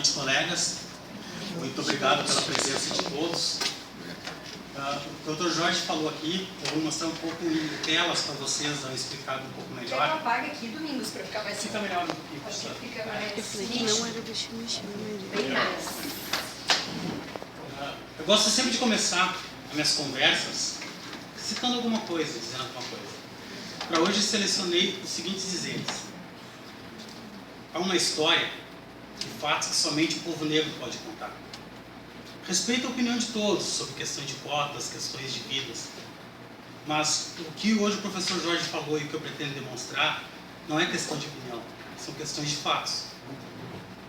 noite, colegas. Muito obrigado pela presença de todos. O Dr. Jorge falou aqui, eu vou mostrar um pouco em telas para vocês, dar explicado um pouco melhor. Eu apago aqui Domingos para ficar mais... Fica melhor um pouquinho. Acho que fica mais... Eu falei que não era deixa eu mexer no meio. Bem mais. Eu gosto sempre de começar as minhas conversas citando alguma coisa, dizendo alguma coisa. Para hoje selecionei os seguintes dizeres. Há uma história de fatos que somente o povo negro pode contar. Respeito a opinião de todos sobre questões de cotas, questões de vidas. Mas o que hoje o professor Jorge falou e o que eu pretendo demonstrar não é questão de opinião, são questões de fatos.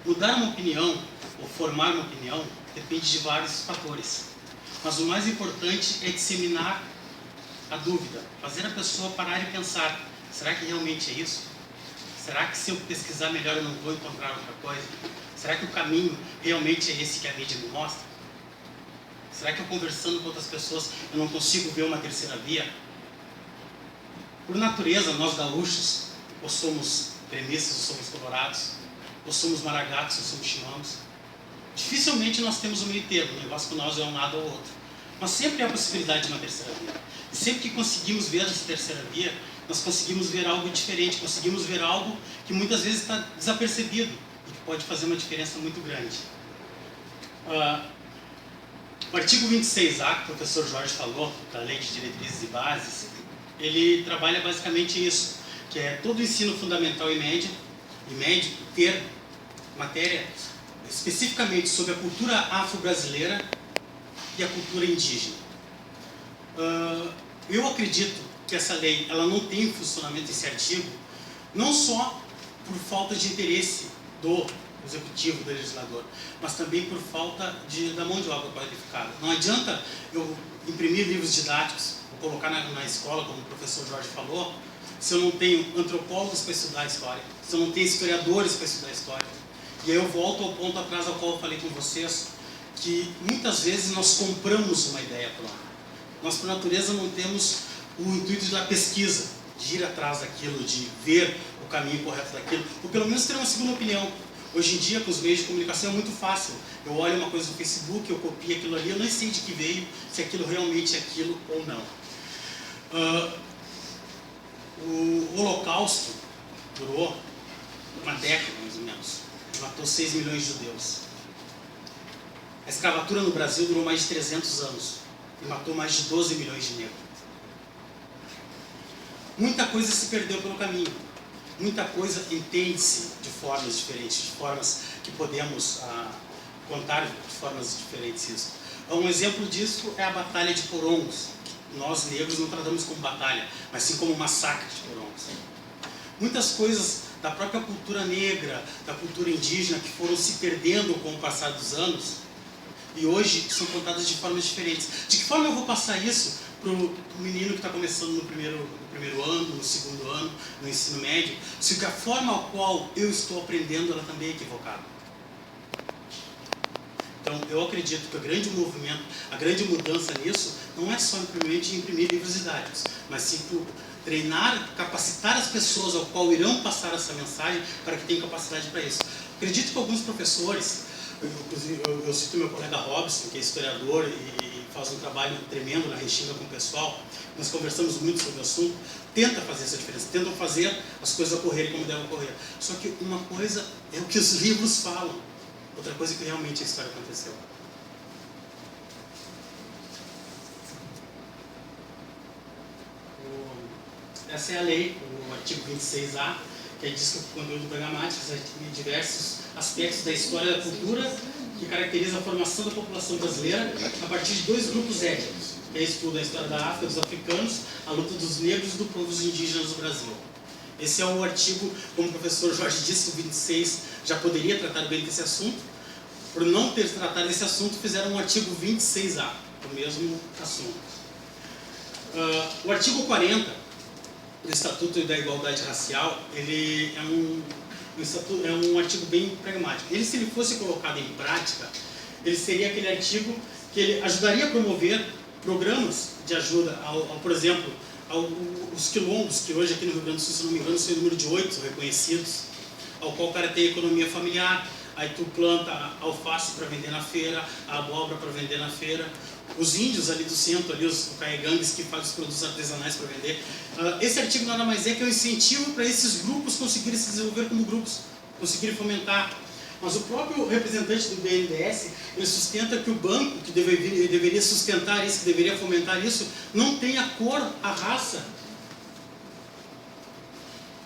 Mudar uma opinião ou formar uma opinião depende de vários fatores. Mas o mais importante é disseminar a dúvida, fazer a pessoa parar e pensar, será que realmente é isso? Será que se eu pesquisar melhor eu não vou encontrar outra coisa? Será que o caminho realmente é esse que a mídia me mostra? Será que eu conversando com outras pessoas eu não consigo ver uma terceira via? Por natureza, nós gaúchos, ou somos gremistas, ou somos colorados, ou somos maragatos, ou somos chimanos. Dificilmente nós temos um meio termo, o negócio com nós é um lado ou outro. Mas sempre há a possibilidade de uma terceira via. E sempre que conseguimos ver essa terceira via, nós conseguimos ver algo diferente, conseguimos ver algo que muitas vezes está desapercebido e que pode fazer uma diferença muito grande. O artigo 26A, que o professor Jorge falou, da Lei de Diretrizes e Bases, ele trabalha basicamente isso, que é todo o ensino fundamental e médio ter matéria especificamente sobre a cultura afro-brasileira e a cultura indígena. Eu acredito que essa lei ela não tem funcionamento, esse artigo, não só por falta de interesse do executivo, do legislador, mas também por falta da mão de obra qualificada. Não adianta eu imprimir livros didáticos, ou colocar na escola, como o professor Jorge falou, se eu não tenho antropólogos para estudar a história, se eu não tenho historiadores para estudar a história. E aí eu volto ao ponto atrás ao qual eu falei com vocês, que muitas vezes nós compramos uma ideia pronta. Nós, por natureza, não temos o intuito da pesquisa, de ir atrás daquilo, de ver o caminho correto daquilo, ou pelo menos ter uma segunda opinião. Hoje em dia, com os meios de comunicação, é muito fácil. Eu olho uma coisa no Facebook, eu copio aquilo ali, eu nem sei de que veio, se aquilo realmente é aquilo ou não. O Holocausto durou uma década, mais ou menos. Matou 6 milhões de judeus. A escravatura no Brasil durou mais de 300 anos e matou mais de 12 milhões de negros. Muita coisa se perdeu pelo caminho. Muita coisa entende-se de formas diferentes, de formas que podemos contar de formas diferentes isso. Um exemplo disso é a Batalha de Porongos, que nós negros não tratamos como batalha, mas sim como massacre de Porongos. Muitas coisas da própria cultura negra, da cultura indígena, que foram se perdendo com o passar dos anos, e hoje são contadas de formas diferentes. De que forma eu vou passar isso para o menino que está começando no primeiro ano, no segundo ano, no ensino médio, se a forma a qual eu estou aprendendo, ela também é equivocada? Então, eu acredito que o grande movimento, a grande mudança nisso, não é só simplesmente imprimir livros didáticos, mas sim por treinar, capacitar as pessoas ao qual irão passar essa mensagem para que tenham capacidade para isso. Acredito que alguns professores, eu cito meu colega Robson, que é historiador e faz um trabalho tremendo na Restinga com o pessoal, nós conversamos muito sobre o assunto, tenta fazer essa diferença, tentam fazer as coisas ocorrerem como devem ocorrer. Só que uma coisa é o que os livros falam, outra coisa é que realmente a história aconteceu. Essa é a lei, o artigo 26A, que diz que o conteúdo programático tem diversos aspectos da história e da cultura que caracteriza a formação da população brasileira a partir de dois grupos étnicos, que é estudo a história da África, dos africanos, a luta dos negros e dos povos indígenas do Brasil. Esse é o artigo, como o professor Jorge disse, o 26 já poderia tratar bem desse assunto. Por não ter tratado desse assunto, fizeram um artigo 26A, o mesmo assunto. O artigo 40 do Estatuto da Igualdade Racial, ele é um artigo bem pragmático. Ele, se ele fosse colocado em prática, ele seria aquele artigo que ele ajudaria a promover programas de ajuda, por exemplo, aos quilombos, que hoje aqui no Rio Grande do Sul, se não me engano, são o número de 8 reconhecidos, ao qual o cara tem economia familiar, aí tu planta alface para vender na feira, a abóbora para vender na feira. Os índios ali do centro, ali, os caegangues que fazem os produtos artesanais para vender. Esse artigo nada mais é que um incentivo para esses grupos conseguirem se desenvolver como grupos, conseguirem fomentar. Mas o próprio representante do BNDES, ele sustenta que o banco, que deveria sustentar isso, que deveria fomentar isso, não tem a cor, a raça,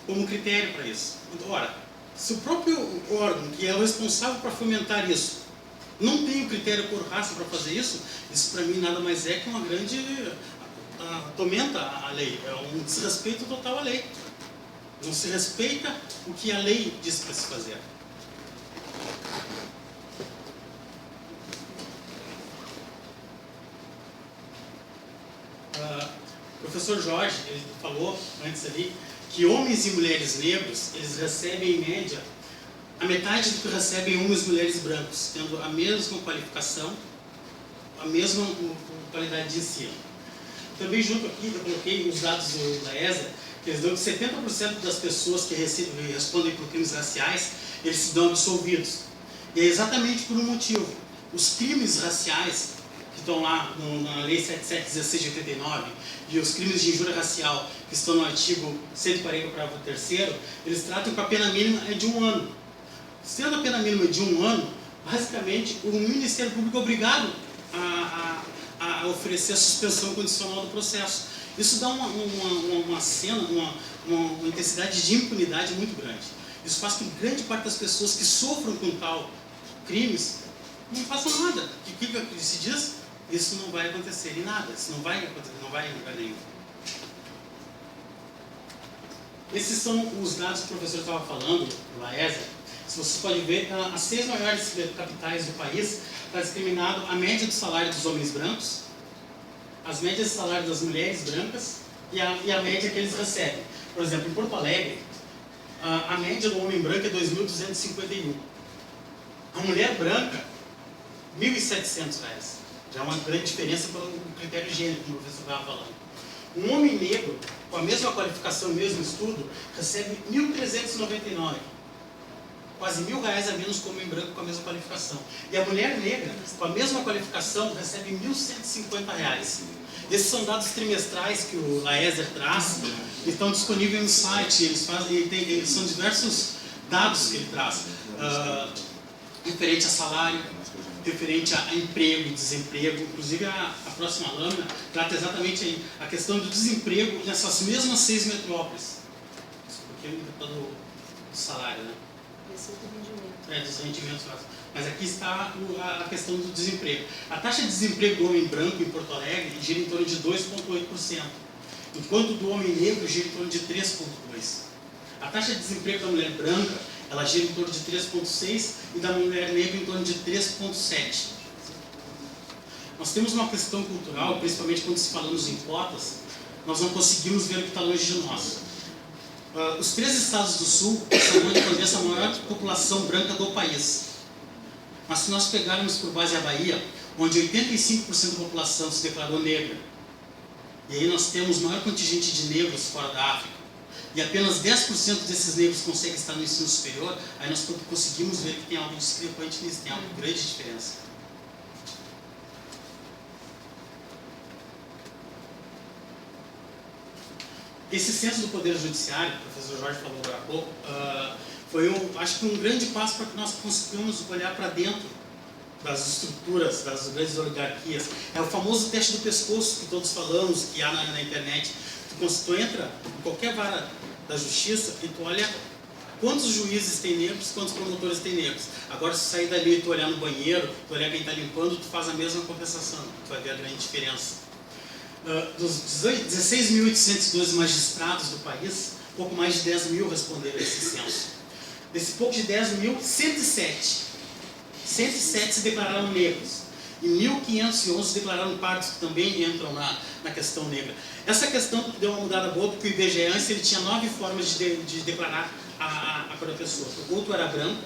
como critério para isso. Ora, se o próprio órgão, que é o responsável para fomentar isso, não tem o critério cor, raça para fazer isso, isso para mim nada mais é que uma grande tormenta a lei, é um desrespeito total à lei. Não se respeita o que a lei diz para se fazer. O professor Jorge, ele falou antes ali que homens e mulheres negros, eles recebem em média a metade do que recebem homens e mulheres brancos, tendo a mesma qualificação, a mesma qualidade de ensino. Também junto aqui, eu coloquei os dados da ESA, que eles dão que 70% das pessoas que respondem por crimes raciais, eles se dão absolvidos. E é exatamente por um motivo. Os crimes raciais, que estão lá na Lei 7716 de 89, e os crimes de injúria racial, que estão no artigo 140, parágrafo 3º, eles tratam que a pena mínima é de 1 ano. Sendo a pena mínima de 1 ano, basicamente o Ministério Público é obrigado a oferecer a suspensão condicional do processo. Isso dá uma intensidade de impunidade muito grande. Isso faz com que grande parte das pessoas que sofram com tal crimes não façam nada. O que se diz? Isso não vai acontecer em nada. Isso não vai acontecer, não vai em lugar nenhum. Esses são os dados que o professor estava falando, do Laesa. Se vocês podem ver, as 6 maiores capitais do país está discriminado a média do salário dos homens brancos, as médias de salário das mulheres brancas e a média que eles recebem. Por exemplo, em Porto Alegre, a média do homem branco é 2.251. A mulher branca, R$ 1.700. Já é uma grande diferença pelo critério gênero, como o professor estava falando. Um homem negro, com a mesma qualificação, mesmo estudo, recebe R$ 1.399. Quase R$ 1.000 a menos que o homem branco com a mesma qualificação. E a mulher negra, com a mesma qualificação, recebe R$ 1.150. Esses são dados trimestrais que o Laeser traz, e estão disponíveis no site. São diversos dados que ele traz, referente a salário, referente a emprego e desemprego. Inclusive a próxima lâmina trata exatamente a questão do desemprego nessas mesmas 6 metrópoles. Porque ele está do salário, né? Dos rendimentos. Mas aqui está a questão do desemprego. A taxa de desemprego do homem branco em Porto Alegre gira em torno de 2,8%, enquanto do homem negro gira em torno de 3,2%. A taxa de desemprego da mulher branca, ela gira em torno de 3,6% e da mulher negra em torno de 3,7%. Nós temos uma questão cultural, principalmente quando se falamos em cotas, nós não conseguimos ver o que está longe de nós. Os 3 estados do sul são onde condensa a maior população branca do país. Mas se nós pegarmos por base a Bahia, onde 85% da população se declarou negra, e aí nós temos o maior contingente de negros fora da África, e apenas 10% desses negros conseguem estar no ensino superior, aí nós conseguimos ver que tem algo discrepante nisso, tem algo de grande diferença. Esse censo do Poder Judiciário, que o professor Jorge falou agora há pouco, foi acho que um grande passo para que nós consigamos olhar para dentro das estruturas, das grandes oligarquias. É o famoso teste do pescoço que todos falamos, que há na internet. Tu entra em qualquer vara da justiça e tu olha quantos juízes tem negros, quantos promotores tem negros. Agora, se sair dali e tu olhar no banheiro, tu olhar quem está limpando, tu faz a mesma compensação. Tu vai ver a grande diferença. Dos 16.812 magistrados do país, pouco mais de 10 mil responderam a esse censo. Desse pouco de 10 mil, 107 se declararam negros. E 1.511 se declararam pardos, que também entram na questão negra. Essa questão deu uma mudada boa, porque o IBGE antes ele tinha 9 formas de declarar a cor da pessoa. Ou tu era branco,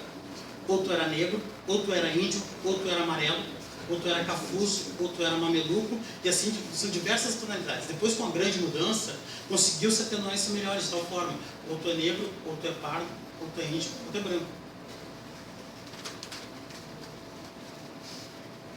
ou tu era negro, ou tu era índio, ou tu era amarelo, ou tu era cafuso, ou tu era mameluco, e assim são diversas tonalidades. Depois, com a grande mudança, conseguiu-se atenuar isso melhor, de tal forma, ou tu é negro, ou tu é pardo, ou tu é índio, ou tu é branco.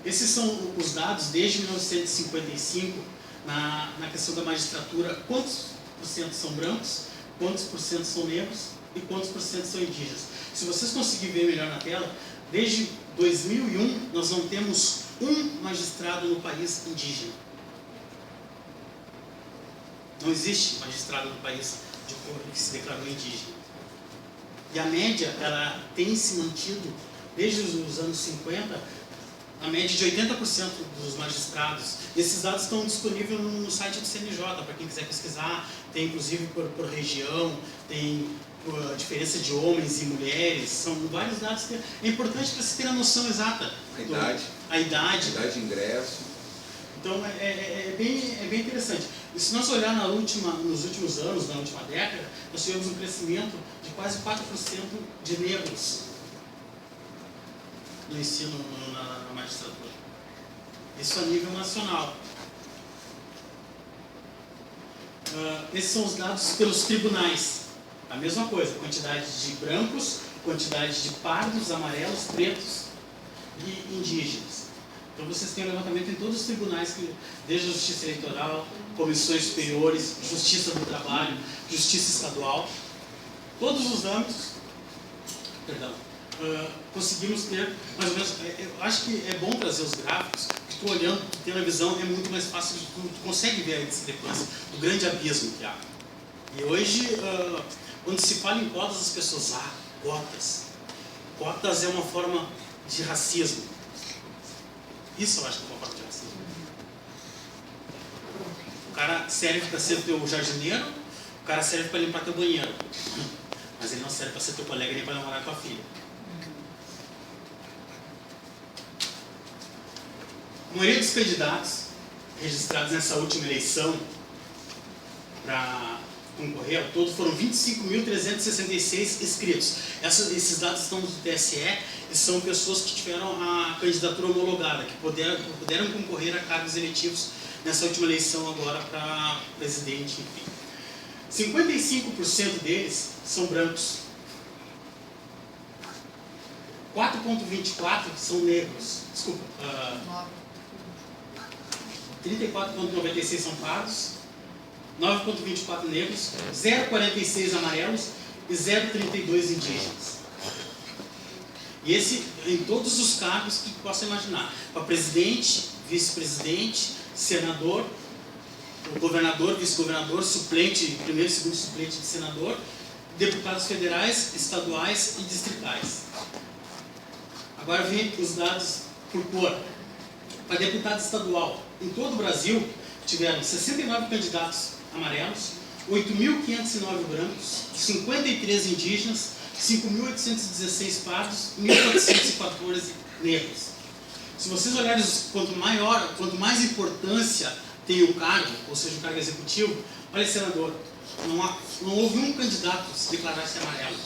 Esses são os dados desde 1955 na questão da magistratura. Quantos por cento são brancos, quantos por cento são negros e quantos por cento são indígenas. Se vocês conseguirem ver melhor na tela, desde 2001 nós não temos um magistrado no país indígena. Não existe magistrado no país de cor que se declarou indígena. E a média, ela tem se mantido desde os anos 50, a média de 80% dos magistrados. E esses dados estão disponíveis no site do CNJ, para quem quiser pesquisar. Tem inclusive por região, tem por diferença de homens e mulheres, são vários dados que é importante para se ter a noção exata. A idade de ingresso. Então é bem interessante. E se nós olhar nos últimos anos, na última década, nós tivemos um crescimento de quase 4% de negros no ensino na magistratura. Isso a nível nacional. Esses são os dados pelos tribunais. A mesma coisa, quantidade de brancos, quantidade de pardos, amarelos, pretos e indígenas. Então vocês têm um levantamento em todos os tribunais, desde a Justiça Eleitoral, comissões superiores, Justiça do Trabalho, Justiça Estadual, todos os âmbitos, conseguimos ter, mais ou menos, eu acho que é bom trazer os gráficos, porque tu olhando, tendo a visão, é muito mais fácil, tu consegue ver a discrepância, o grande abismo que há. E hoje, quando se fala em cotas, as pessoas, cotas. Cotas é uma forma de racismo. Isso eu acho que é uma forma de racismo. O cara serve para ser teu jardineiro, o cara serve para limpar teu banheiro. Mas ele não serve para ser teu colega nem para namorar tua filha. A maioria dos candidatos registrados nessa última eleição para concorrer ao todo foram 25.366 inscritos. Esses dados estão do TSE e são pessoas que tiveram a candidatura homologada, que puderam concorrer a cargos eletivos nessa última eleição agora para presidente, enfim. 55% deles são brancos. 4,24% são negros. Desculpa. 34,96% são pardos. 9,24 negros, 0,46 amarelos e 0,32 indígenas. E esse em todos os cargos que possa imaginar. Para presidente, vice-presidente, senador, governador, vice-governador, suplente, primeiro e segundo suplente de senador, deputados federais, estaduais e distritais. Agora vem os dados por cor. Para deputado estadual, em todo o Brasil, tiveram 69 candidatos amarelos, 8.509 brancos, 53 indígenas, 5.816 pardos e 1.414 negros. Se vocês olharem quanto mais importância tem o cargo, ou seja, o cargo executivo, olha, senador, não houve um candidato que se declarasse amarelo.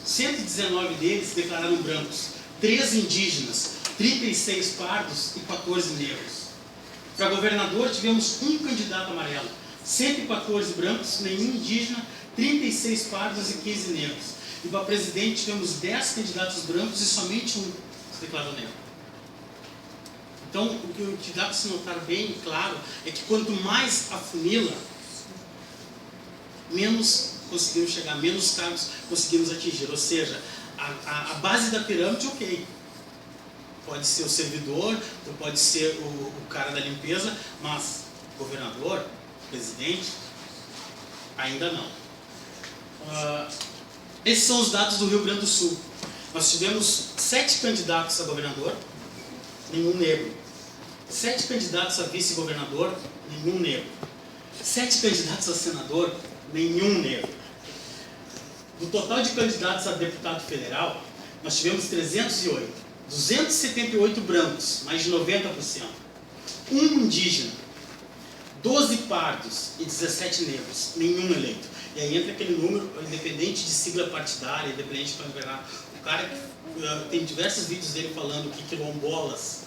119 deles se declararam brancos, 13 indígenas, 36 pardos e 14 negros. Para governador, tivemos um candidato amarelo, 114 brancos, nenhum indígena, 36 pardos e 15 negros. E para presidente, tivemos 10 candidatos brancos e somente um se declarou negro. Então, o que dá para se notar bem claro é que quanto mais afunila, menos conseguimos chegar, menos cargos conseguimos atingir. Ou seja, a base da pirâmide, ok. Pode ser o servidor, ou pode ser o cara da limpeza, mas governador, presidente, ainda não. Esses são os dados do Rio Grande do Sul. Nós tivemos 7 candidatos a governador, nenhum negro. 7 candidatos a vice-governador, nenhum negro. 7 candidatos a senador, nenhum negro. Do total de candidatos a deputado federal, nós tivemos 308. 278 brancos, mais de 90%. 1 indígena, 12 pardos e 17 negros, nenhum eleito. E aí entra aquele número, independente de sigla partidária, independente de governar. O cara tem diversos vídeos dele falando que quilombolas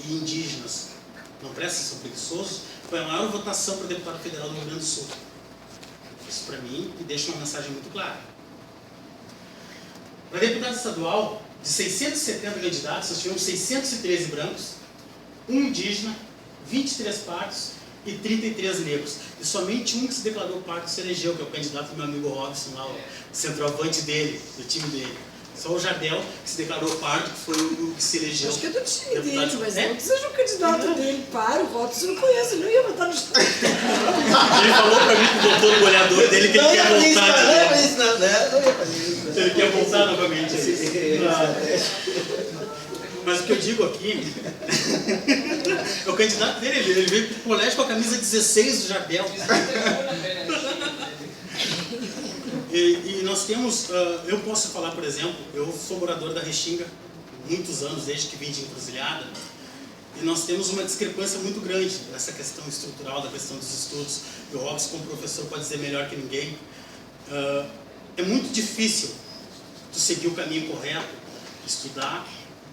e indígenas não prestam, são preguiçosos. Foi a maior votação para deputado federal do Rio Grande do Sul. Isso para mim me deixa uma mensagem muito clara. Para deputado estadual, de 670 candidatos, nós tivemos 613 brancos, um indígena, 23 pardos e 33 negros. E somente um que se declarou pardo se elegeu, que é o candidato do meu amigo Robson, lá, o centroavante dele, do time dele. Só o Jardel, que se declarou pardo, que foi o que se elegeu. Acho que é do time dele, deputado. mas não que seja o candidato dele para o voto. Você não conhece, ele não ia votar no estado. Ele falou pra mim que votou no goleador dele, que ele quer voltar. Não ia fazer isso, não ia fazer isso. Ele quer voltar novamente. Mas o que eu digo aqui é o candidato dele, ele veio pro colégio com a camisa 16 do Jardel. E nós temos, eu posso falar, por exemplo, eu sou morador da Restinga há muitos anos, desde que vim de Encruzilhada, e nós temos uma discrepância muito grande nessa questão estrutural, da questão dos estudos, e o Robson, como professor, pode dizer melhor que ninguém. É muito difícil tu seguir o caminho correto, estudar,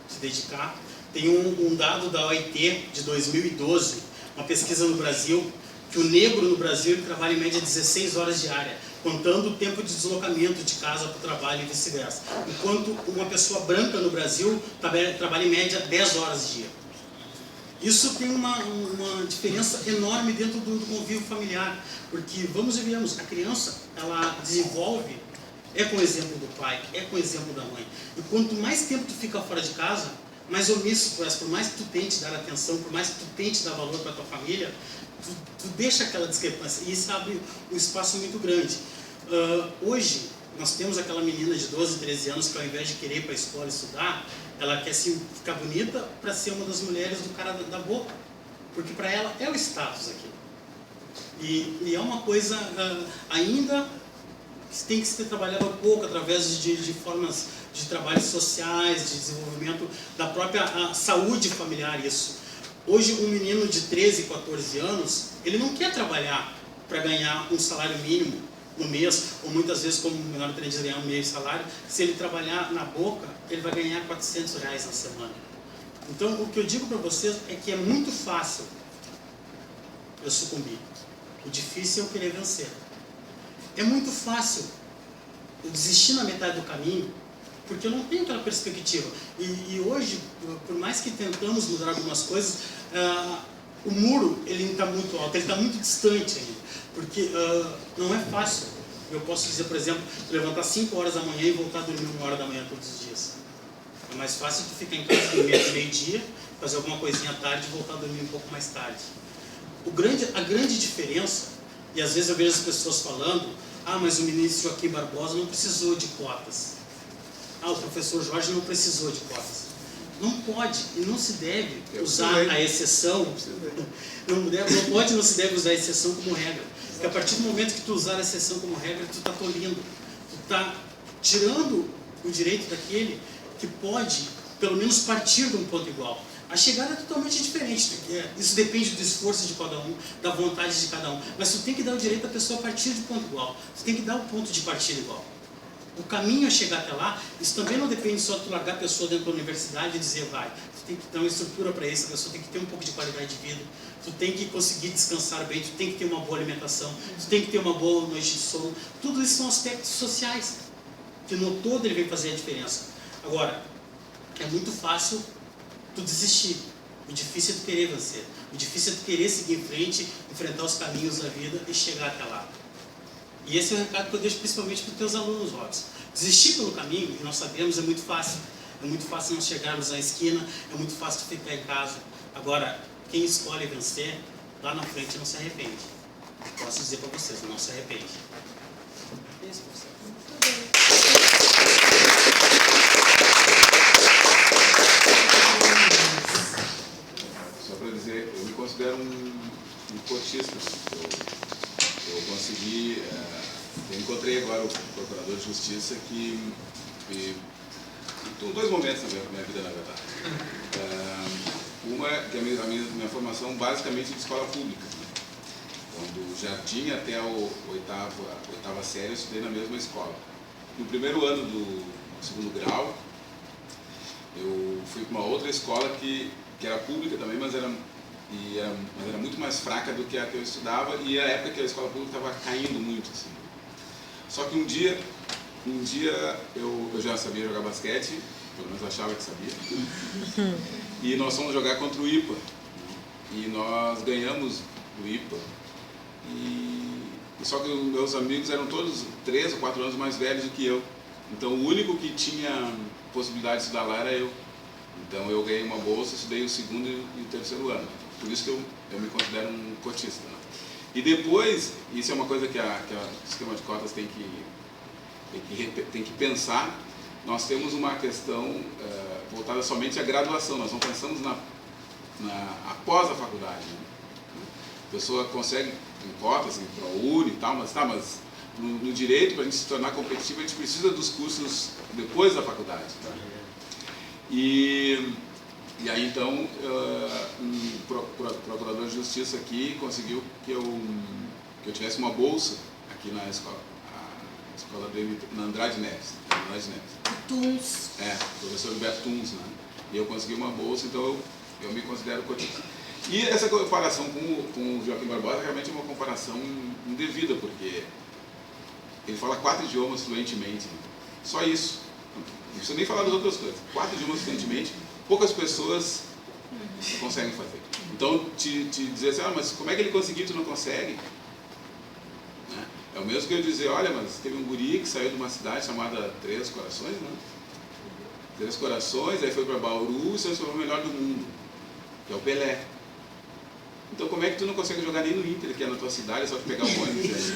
se dedicar. Tem um dado da OIT de 2012, uma pesquisa no Brasil, que o negro no Brasil ele trabalha em média 16 horas diárias, contando o tempo de deslocamento de casa para o trabalho e vice-versa. Enquanto uma pessoa branca no Brasil trabalha em média 10 horas dia. Isso tem uma diferença enorme dentro do convívio familiar, porque, vamos e vemos, a criança, ela desenvolve, é com o exemplo do pai, é com o exemplo da mãe. E quanto mais tempo tu fica fora de casa, mais omisso tu és, por mais que tu tente dar atenção, por mais que tu tente dar valor para a tua família, tu deixa aquela discrepância, e isso abre um espaço muito grande. Hoje, nós temos aquela menina de 12, 13 anos que ao invés de querer ir para a escola estudar, ela quer ficar bonita para ser uma das mulheres do cara da boca, porque para ela é o status aqui. E é uma coisa ainda que tem que ser trabalhado um pouco através de formas de trabalhos sociais, de desenvolvimento da própria saúde familiar, isso. Hoje, um menino de 13, 14 anos, ele não quer trabalhar para ganhar um salário mínimo no mês, ou muitas vezes, como o menor aprendiz ganhar um meio salário. Se ele trabalhar na boca, ele vai ganhar R$400 na semana. Então, o que eu digo para vocês é que é muito fácil eu sucumbir. O difícil é eu querer vencer. É muito fácil eu desistir na metade do caminho, porque eu não tenho aquela perspectiva. E hoje, por mais que tentamos mudar algumas coisas, o muro ele está muito alto, ele está muito distante ainda, porque não é fácil. Eu posso dizer, por exemplo, levantar 5 horas da manhã e voltar a dormir 1 hora da manhã todos os dias. É mais fácil tu ficar em casa no meio-dia, fazer alguma coisinha à tarde e voltar a dormir um pouco mais tarde. A grande diferença, e às vezes eu vejo as pessoas falando, mas o ministro Joaquim Barbosa não precisou de cotas. O professor Jorge não precisou de cotas. Não pode e não se deve usar a exceção, não pode e não se deve usar a exceção como regra. Porque a partir do momento que tu usar a exceção como regra, tu está tolindo, tu está tirando o direito daquele que pode, pelo menos, partir de um ponto igual. A chegada é totalmente diferente, isso depende do esforço de cada um, da vontade de cada um, mas tu tem que dar o direito à pessoa a partir de ponto igual, tu tem que dar o ponto de partida igual. O caminho a chegar até lá, isso também não depende só de tu largar a pessoa dentro da universidade e dizer vai. Tu tem que dar uma estrutura para isso, a pessoa tem que ter um pouco de qualidade de vida, tu tem que conseguir descansar bem, tu tem que ter uma boa alimentação, tu tem que ter uma boa noite de sono. Tudo isso são aspectos sociais, que no todo ele vem fazer a diferença. Agora, é muito fácil tu desistir, o difícil é tu querer vencer, o difícil é tu querer seguir em frente, enfrentar os caminhos da vida e chegar até lá. E esse é o recado que eu deixo principalmente para os teus alunos, Robson. Desistir pelo caminho, que nós sabemos, é muito fácil. É muito fácil nós chegarmos à esquina, é muito fácil ficar em casa. Agora, quem escolhe vencer, lá na frente não se arrepende. Posso dizer para vocês, não se arrepende. É isso, professor. Só para dizer, eu me considero um cotista. Eu consegui, eu encontrei agora o procurador de justiça que em 2 momentos na minha vida, na verdade. Uma é que a minha formação basicamente de escola pública. Então, do jardim até a oitava série eu estudei na mesma escola. No primeiro ano do 2º grau, eu fui para uma outra escola que era pública também, mas era muito mais fraca do que a que eu estudava, e a época que a escola pública estava caindo muito, assim. Só que um dia eu já sabia jogar basquete, pelo menos eu achava que sabia, e nós fomos jogar contra o IPA, e nós ganhamos o IPA. E só que os meus amigos eram todos 3 ou 4 anos mais velhos do que eu. Então o único que tinha possibilidade de estudar lá era eu. Então eu ganhei uma bolsa, estudei o 2º e o 3º ano. Por isso que eu me considero um cotista. Né? E depois, isso é uma coisa que o sistema de cotas tem que pensar, nós temos uma questão voltada somente à graduação, nós não pensamos após a faculdade. Né? A pessoa consegue em cotas, em ProUni e tal, mas no direito, para a gente se tornar competitivo, a gente precisa dos cursos depois da faculdade. Tá? E aí então, um procurador de justiça aqui conseguiu que eu tivesse uma bolsa aqui na escola dele, na Andrade Neves. Tuns. Professor Beto Tuns, né? E eu consegui uma bolsa, então eu me considero cotista. E essa comparação com o Joaquim Barbosa realmente é uma comparação indevida, porque ele fala 4 idiomas fluentemente. Né? Só isso. Não precisa nem falar das outras coisas. 4 idiomas fluentemente, poucas pessoas conseguem fazer. Então, te dizer assim, mas como é que ele conseguiu e tu não consegue? Né? É o mesmo que eu dizer, olha, mas teve um guri que saiu de uma cidade chamada Três Corações, né? Três Corações, aí foi para Bauru e se tornou o melhor do mundo, que é o Pelé. Então como é que tu não consegue jogar nem no Inter, que é na tua cidade, é só tu pegar o ônibus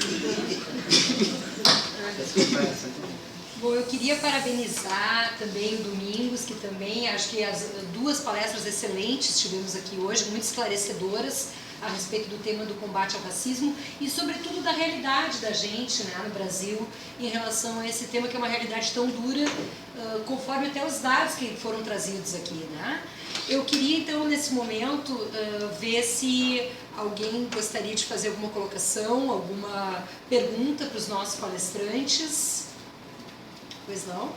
Bom, eu queria parabenizar também o Domingos, que também acho que as 2 palestras excelentes tivemos aqui hoje, muito esclarecedoras a respeito do tema do combate ao racismo e sobretudo da realidade da gente, né, no Brasil em relação a esse tema que é uma realidade tão dura, conforme até os dados que foram trazidos aqui, né? Eu queria então nesse momento ver se alguém gostaria de fazer alguma colocação, alguma pergunta para os nossos palestrantes. Pois não?